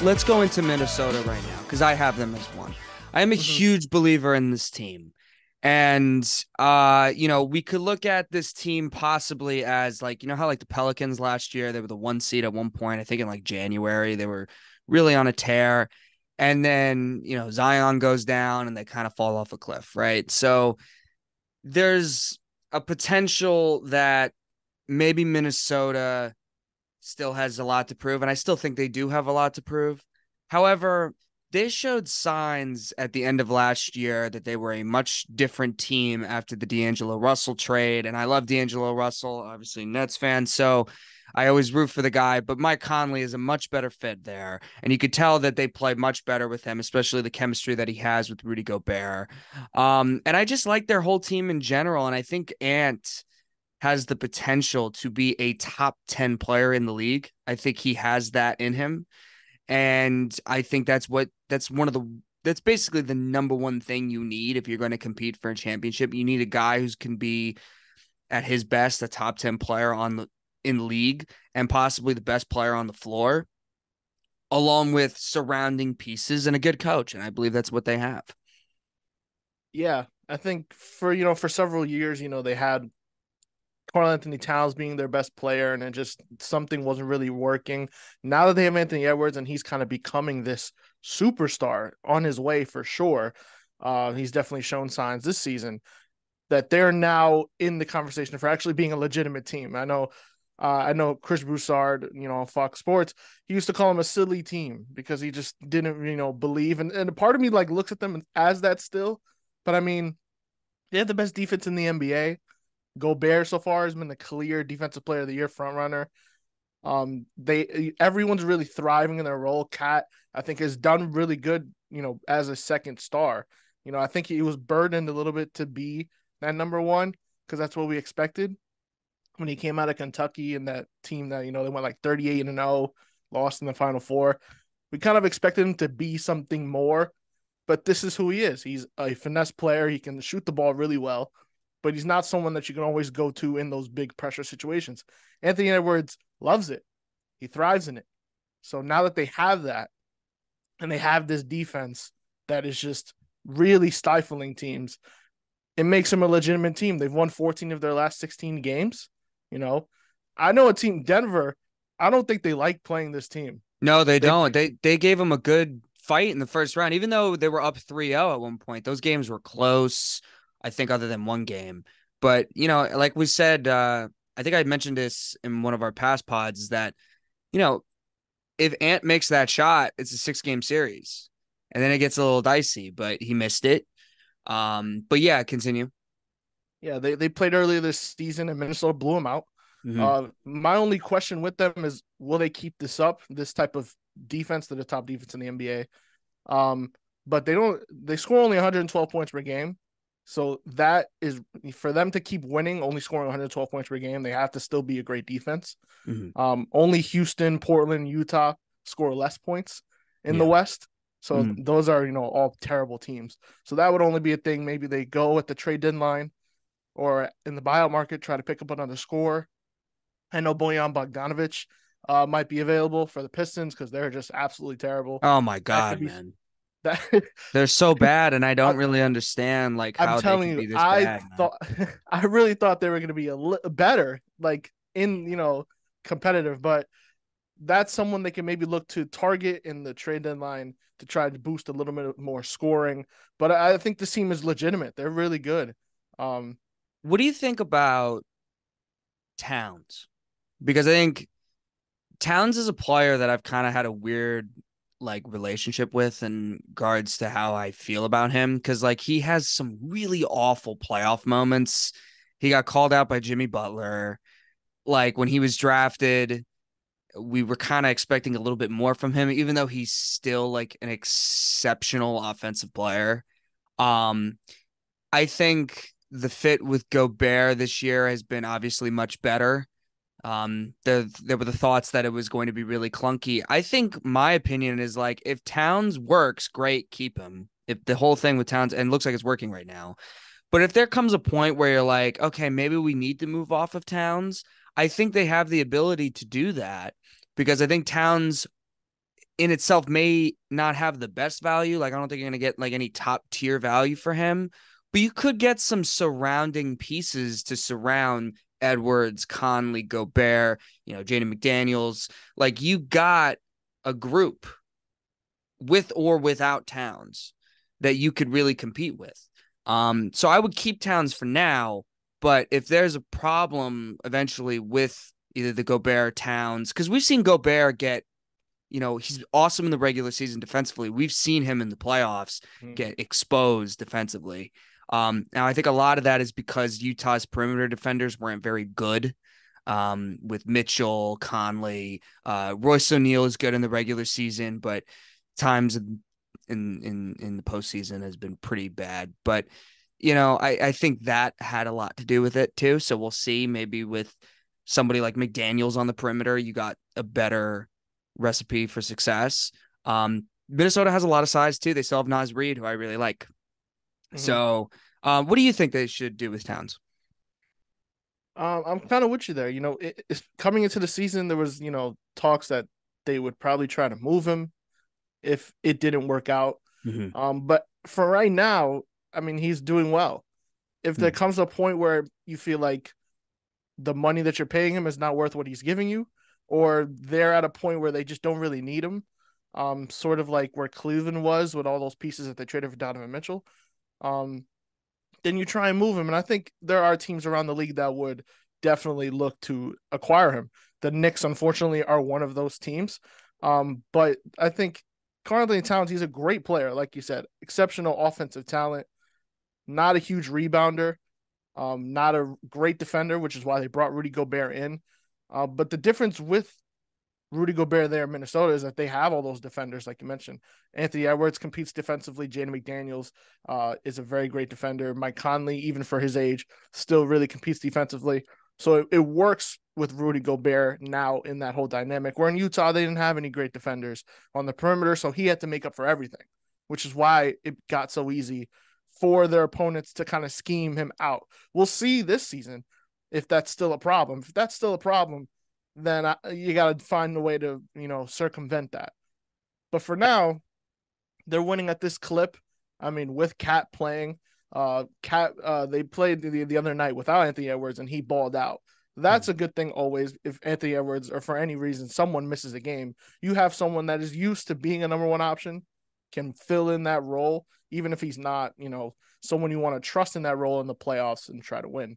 let's go into Minnesota right now because I have them as one. I am a huge believer in this team. And, we could look at this team possibly as like, how like the Pelicans last year, they were the 1 seed at one point, I think in like January, they were really on a tear. And then, Zion goes down and they kind of fall off a cliff, right? So there's a potential that maybe Minnesota still has a lot to prove, and I still think they do have a lot to prove. However, they showed signs at the end of last year that they were a much different team after the D'Angelo Russell trade, and I love D'Angelo Russell, obviously Nets fan, so I always root for the guy, but Mike Conley is a much better fit there, and you could tell that they play much better with him, especially the chemistry that he has with Rudy Gobert. And I just like their whole team in general, and I think Ant has the potential to be a top 10 player in the league. I think he has that in him. And I think that's basically the number one thing you need if you're going to compete for a championship. You need a guy who can be at his best, a top 10 player in the league and possibly the best player on the floor, along with surrounding pieces and a good coach. And I believe that's what they have. Yeah, I think for several years, they had Karl Anthony Towns being their best player, and it just something wasn't really working. Now that they have Anthony Edwards and he's kind of becoming this superstar on his way for sure, he's definitely shown signs this season that they're now in the conversation for actually being a legitimate team. I know Chris Broussard, on Fox Sports, he used to call them a silly team because he just didn't, believe. And a part of me like looks at them as that still, but I mean, they have the best defense in the NBA. Gobert so far has been the clear defensive player of the year front runner. Everyone's really thriving in their role. Cat, I think, has done really good, as a second star. I think he was burdened a little bit to be that number one because that's what we expected when he came out of Kentucky and that team that, they went like 38-0, lost in the Final Four. We kind of expected him to be something more, but this is who he is. He's a finesse player. He can shoot the ball really well, but he's not someone that you can always go to in those big pressure situations. Anthony Edwards loves it. He thrives in it. So now that they have that and they have this defense that is just really stifling teams, it makes them a legitimate team. They've won 14 of their last 16 games. I know a team, Denver, I don't think they like playing this team. No, they don't. They gave them a good fight in the first round, even though they were up 3-0 at one point. Those games were close, I think, other than one game. But, like we said, I think I mentioned this in one of our past pods, is that, if Ant makes that shot, it's a 6-game series. And then it gets a little dicey, but he missed it. But yeah, continue. Yeah, they played earlier this season and Minnesota blew them out. My only question with them is, will they keep this up, this type of defense, to the top defense in the NBA? But they score only 112 points per game. So that is, for them to keep winning, only scoring 112 points per game, they have to still be a great defense. Only Houston, Portland, Utah score less points in the West. So those are, all terrible teams. So that would only be a thing. Maybe they go at the trade deadline or in the buyout market, try to pick up another score. I know Bojan Bogdanovic might be available for the Pistons because they're just absolutely terrible. Oh my God, man. That They're so bad, and I don't really understand like I'm how they telling could you, be this bad. I really thought they were going to be better, like in competitive, but that's someone they can maybe look to target in the trade deadline to try to boost a little bit more scoring. But I think this team is legitimate. They're really good. What do you think about Towns? Because I think Towns is a player that I've kind of had a weird relationship with in regards to how I feel about him, because he has some really awful playoff moments. He got called out by Jimmy Butler. When he was drafted, we were kind of expecting a little bit more from him, even though he's still an exceptional offensive player. I think the fit with Gobert this year has been obviously much better. There were the thoughts that it was going to be really clunky. I think my opinion is if Towns works, great, keep him. If the whole thing with Towns, and it looks like it's working right now, but if there comes a point where you're okay, maybe we need to move off of Towns, I think they have the ability to do that, because I think Towns in itself may not have the best value. Like, I don't think you're going to get like any top tier value for him, but you could get some surrounding pieces to surround Edwards, Conley, Gobert, Jaden McDaniels. Like, you got a group with or without Towns that you could really compete with. So I would keep Towns for now, but if there's a problem eventually with either the Gobert or Towns, because we've seen Gobert get, he's awesome in the regular season defensively. We've seen him in the playoffs get exposed defensively. Now I think a lot of that is because Utah's perimeter defenders weren't very good. With Mitchell, Conley, Royce O'Neal is good in the regular season, but times in the postseason has been pretty bad. But I think that had a lot to do with it too. So we'll see. Maybe with somebody like McDaniels on the perimeter, you got a better recipe for success. Minnesota has a lot of size too. They still have Naz Reid, who I really like. So what do you think they should do with Towns? I'm kind of with you there. It's coming into the season, there was, talks that they would probably try to move him if it didn't work out. But for right now, I mean, he's doing well. If there comes a point where you feel like the money that you're paying him is not worth what he's giving you, or they're at a point where they just don't really need him, sort of like where Cleveland was with all those pieces that they traded for Donovan Mitchell, then you try and move him. And I think there are teams around the league that would definitely look to acquire him. The Knicks, unfortunately, are one of those teams. But I think Karl-Anthony Towns, he's a great player, like you said, exceptional offensive talent, not a huge rebounder, not a great defender, which is why they brought Rudy Gobert in. But the difference with Rudy Gobert there in Minnesota is that they have all those defenders, like you mentioned. Anthony Edwards competes defensively. Jaden McDaniels is a very great defender. Mike Conley, even for his age, still really competes defensively. So it works with Rudy Gobert now in that whole dynamic. Where in Utah, they didn't have any great defenders on the perimeter, so he had to make up for everything, which is why it got so easy for their opponents to kind of scheme him out. We'll see this season if that's still a problem. If that's still a problem, then you got to find a way to, circumvent that. But for now, they're winning at this clip. I mean, with Cat playing, they played the other night without Anthony Edwards, and he balled out. That's a good thing always. If Anthony Edwards, or for any reason, someone misses a game, you have someone that is used to being a number one option, can fill in that role, even if he's not, someone you want to trust in that role in the playoffs and try to win.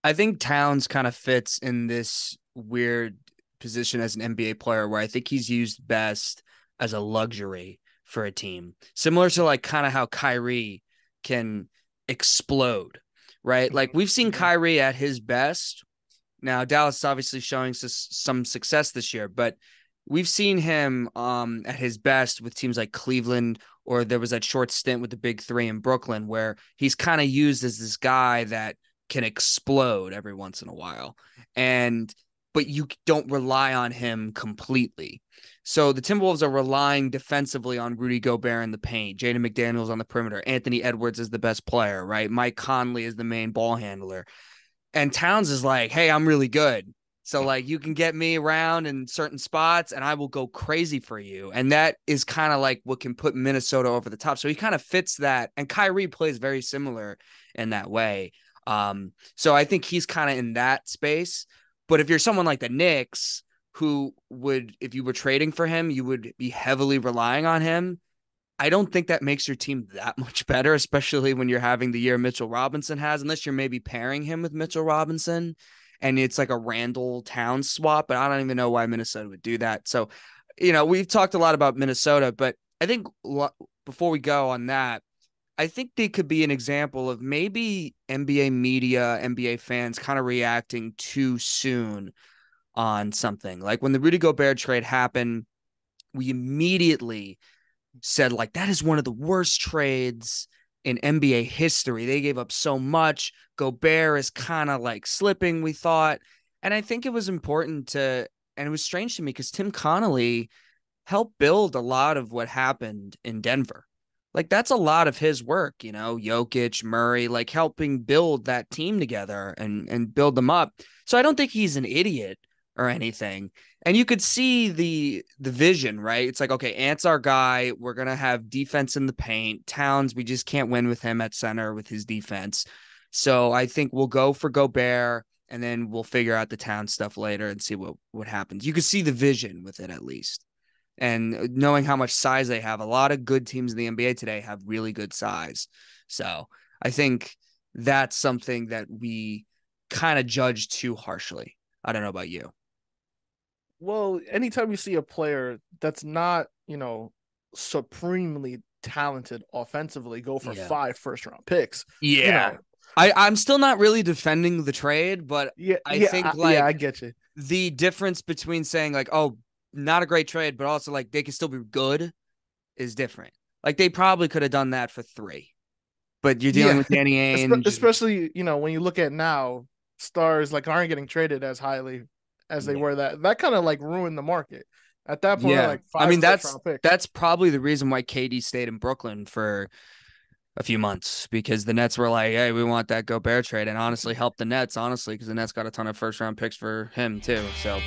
I think Towns kind of fits in this weird position as an NBA player where I think he's used best as a luxury for a team, similar to like kind of how Kyrie can explode, right? Like we've seen Kyrie at his best. Now Dallas is obviously showing some success this year, but we've seen him at his best with teams like Cleveland, or there was that short stint with the Big Three in Brooklyn where he's kind of used as this guy that can explode every once in a while. But you don't rely on him completely. So the Timberwolves are relying defensively on Rudy Gobert in the paint, Jaden McDaniels on the perimeter, Anthony Edwards is the best player, right? Mike Conley is the main ball handler. And Towns is like, hey, I'm really good. So like you can get me around in certain spots and I will go crazy for you. And that is kind of like what can put Minnesota over the top. So he kind of fits that. And Kyrie plays very similar in that way. So I think he's kind of in that space. But if you're someone like the Knicks, who would, if you were trading for him, you would be heavily relying on him. I don't think that makes your team that much better, especially when you're having the year Mitchell Robinson has, unless you're maybe pairing him with Mitchell Robinson and it's like a Randall Towns swap. But I don't even know why Minnesota would do that. So, we've talked a lot about Minnesota, but I think before we go on that, I think they could be an example of maybe NBA media, NBA fans kind of reacting too soon on something. Like when the Rudy Gobert trade happened, we immediately said like, that is one of the worst trades in NBA history. They gave up so much. Gobert is kind of like slipping, we thought. And I think it was important and it was strange to me because Tim Connolly helped build a lot of what happened in Denver. Like that's a lot of his work, Jokic, Murray, like helping build that team together and build them up. So I don't think he's an idiot or anything. And you could see the vision, right? It's like, okay, Ant's our guy. We're gonna have defense in the paint. Towns, we just can't win with him at center with his defense. So I think we'll go for Gobert, and then we'll figure out the town stuff later and see what happens. You could see the vision with it at least. And knowing how much size they have, a lot of good teams in the NBA today have really good size. So I think that's something that we kind of judge too harshly. I don't know about you. Well, anytime you see a player that's not, supremely talented offensively go for Yeah. 5 first-round picks, you Yeah. know, I'm still not really defending the trade, but yeah, I yeah, think yeah, like I get you. the difference between saying like, oh, not a great trade, but also like they can still be good is different. Like they probably could have done that for 3, but you're dealing Yeah, with Danny Ainge. And, especially when you look at now, stars like aren't getting traded as highly as they yeah. were. That kind of like ruined the market. At that point, we're Yeah. like I five mean, first round picks. that's probably the reason why KD stayed in Brooklyn for a few months because the Nets were like, hey, we want that Gobert trade and honestly helped the Nets, honestly, because the Nets got a ton of first round picks for him too. So